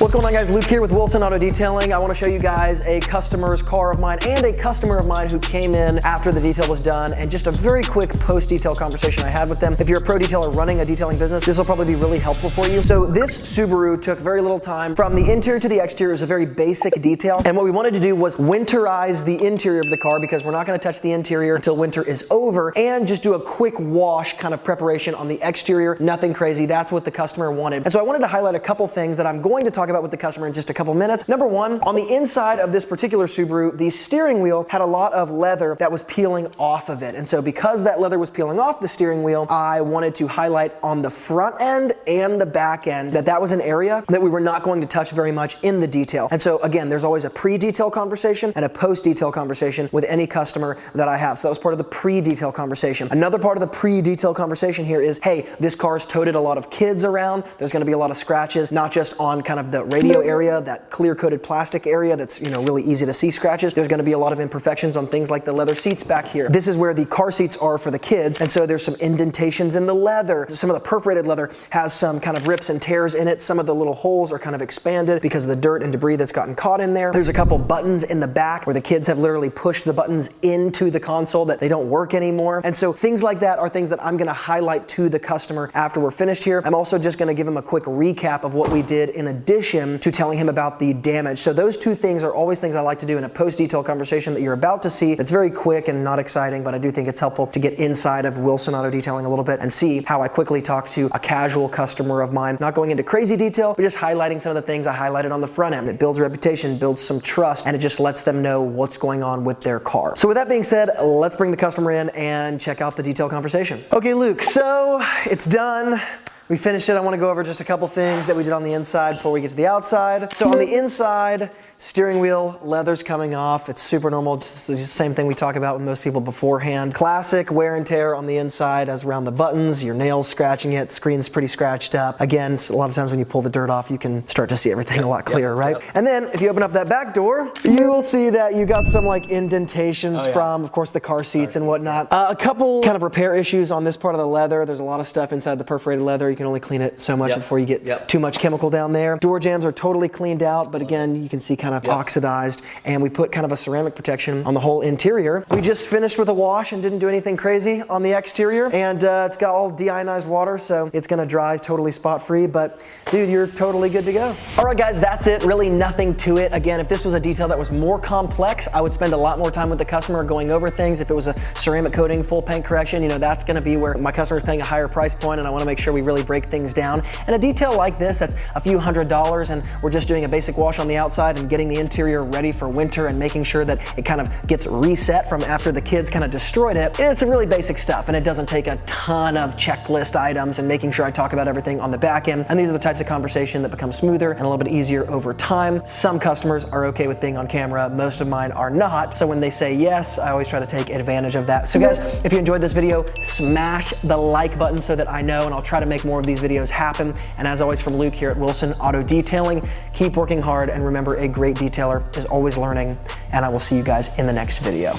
What's going on, guys? Luke here with Wilson Auto Detailing. I want to show you guys a customer's car of mine and a customer of mine who came in after the detail was done, and just a very quick post-detail conversation I had with them. If you're a pro detailer running a detailing business, this will probably be really helpful for you. So this Subaru took very little time. From the interior to the exterior is a very basic detail, and what we wanted to do was winterize the interior of the car because we're not going to touch the interior until winter is over, and just do a quick wash kind of preparation on the exterior. Nothing crazy. That's what the customer wanted. And so I wanted to highlight a couple things that I'm going to talk about with the customer in just a couple minutes. Number one, on the inside of this particular Subaru, the steering wheel had a lot of leather that was peeling off of it. And so because that leather was peeling off the steering wheel, I wanted to highlight on the front end and the back end that was an area that we were not going to touch very much in the detail. And so again, there's always a pre-detail conversation and a post-detail conversation with any customer that I have. So that was part of the pre-detail conversation. Another part of the pre-detail conversation here is, hey, this car's toted a lot of kids around. There's gonna be a lot of scratches, not just on kind of the radio area, that clear-coated plastic area that's, you know, really easy to see scratches. There's gonna be a lot of imperfections on things like the leather seats back here. This is where the car seats are for the kids, and so there's some indentations in the leather. Some of the perforated leather has some kind of rips and tears in it. Some of the little holes are kind of expanded because of the dirt and debris that's gotten caught in there. There's a couple buttons in the back where the kids have literally pushed the buttons into the console that they don't work anymore. And so things like that are things that I'm gonna highlight to the customer after we're finished here. I'm also just gonna give him a quick recap of what we did in addition to telling him about the damage. So those two things are always things I like to do in a post-detail conversation that you're about to see. It's very quick and not exciting, but I do think it's helpful to get inside of Wilson Auto Detailing a little bit and see how I quickly talk to a casual customer of mine, not going into crazy detail, but just highlighting some of the things I highlighted on the front end. It builds reputation, builds some trust, and it just lets them know what's going on with their car. So with that being said, let's bring the customer in and check out the detail conversation. Okay, Luke, so it's done. We finished it. I want to go over just a couple things that we did on the inside before we get to the outside. So on the inside, steering wheel, leather's coming off. It's super normal, just the same thing we talk about with most people beforehand. Classic wear and tear on the inside as around the buttons, your nails scratching it, screen's pretty scratched up. Again, a lot of times when you pull the dirt off, you can start to see everything a lot clearer, right? Yep. And then if you open up that back door, you will see that you got some like indentations from, of course, the car seats and whatnot. A couple kind of repair issues on this part of the leather. There's a lot of stuff inside the perforated leather. You can only clean it so much before you get too much chemical down there. Door jambs are totally cleaned out, but again, you can see kind of oxidized, and we put kind of a ceramic protection on the whole interior. We just finished with a wash and didn't do anything crazy on the exterior, and it's got all deionized water, so it's gonna dry totally spot-free, but dude, you're totally good to go. All right, guys, that's it. Really nothing to it. Again, if this was a detail that was more complex, I would spend a lot more time with the customer going over things. If it was a ceramic coating, full paint correction, you know, that's gonna be where my customer's paying a higher price point, and I wanna make sure we really break things down. And a detail like this, that's a few $100s, and we're just doing a basic wash on the outside and getting the interior ready for winter and making sure that it kind of gets reset from after the kids kind of destroyed it. It's some really basic stuff, and it doesn't take a ton of checklist items and making sure I talk about everything on the back end. And these are the types of conversation that become smoother and a little bit easier over time. Some customers are okay with being on camera. Most of mine are not. So when they say yes, I always try to take advantage of that. So guys, if you enjoyed this video, smash the like button so that I know, and I'll try to make more of these videos happen. And as always, from Luke here at Wilson Auto Detailing, keep working hard, and remember, a great detailer is always learning, and I will see you guys in the next video.